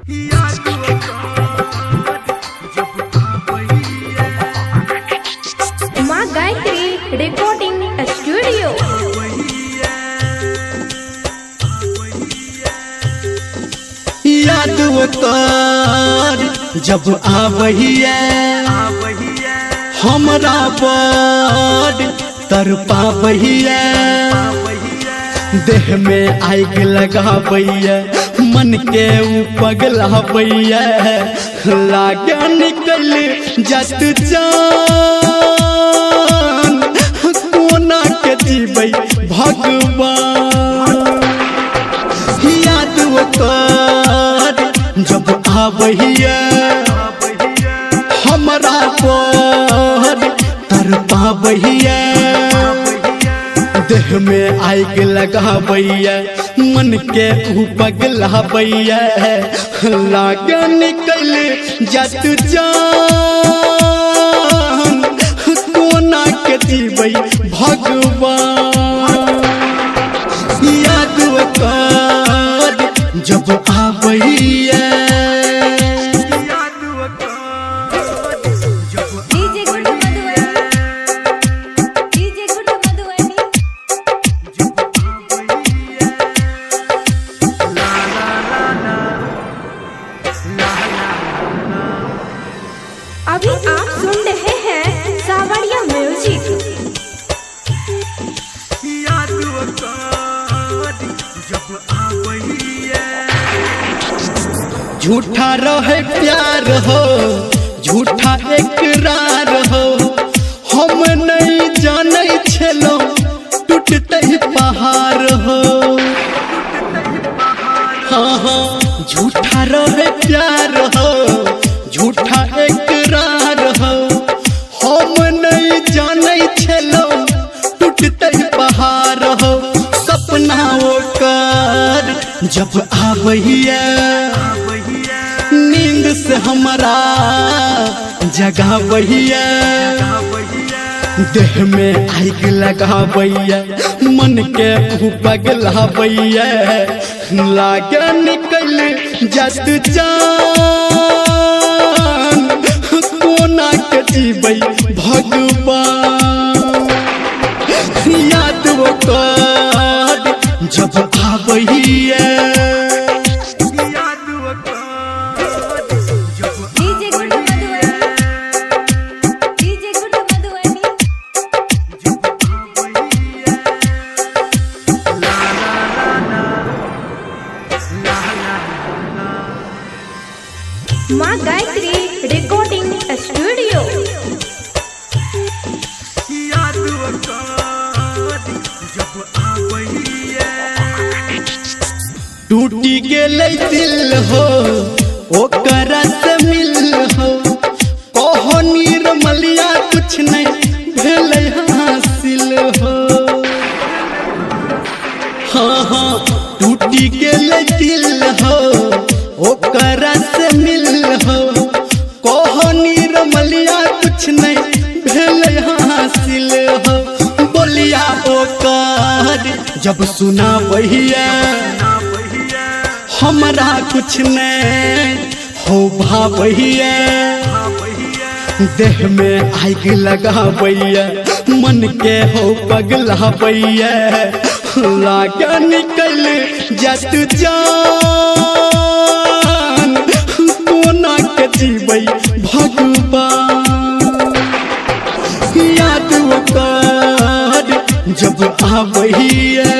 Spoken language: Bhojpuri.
माँ गायत्री रिकॉर्डिंग स्टूडियो। याद कर जब आवहिया हमरा बड़ तरपावहिया, देह में आग लगावैया, मन के पगलावैया, लागे निकल जत जान कोना के जीबै भगवान। याद कर जब आवहिया हमरा पर तरपावहिया, देह में आग लगावैया, मन के पगलावैया, लागे निकल जत जान कोना के जीबै भगवान। याद कर जब आवहिया अभी आप सुन रहे हैं सावरिया म्यूजिक। झूठा रहे प्यार हो, झूठा इकरार हो, हम नहीं जाने छलो टूटते पहाड़ हो। हाँ हाँ झूठा रहे प्यार हो, झूठा इकरार हो, हम नहीं जाने छलो टूटते पहाड़ हो। सपना ओकर जब आवहिया, नींद से हमारा जगावहिया, देह में आग लगावैया, मन के पगलावैया, लागे निकल जत जान कोना के जीबै भगवान। याद कर जब आवहिया माँ गायत्री रिकॉर्डिंग स्टूडियो। टूटी गेलै दिल हो ओकरा से मिल हो, कहो निर्मलिया कुछ नहीं भेलै हासिल हो। हाँ हाँ टूटी गेलै दिल हो ओकरा से मिल हो, कहो निर्मलिया कुछ नहीं भेलै हासिल हो। बोलिया ओकर जब सुना बहिया, हमरा कुछ नहीं हो भावैया, देह में आग लगावैया, मन के हो पगलावैया, लागे निकल जत जान कोना के जीबै भगवान। याद कर जब आवहिया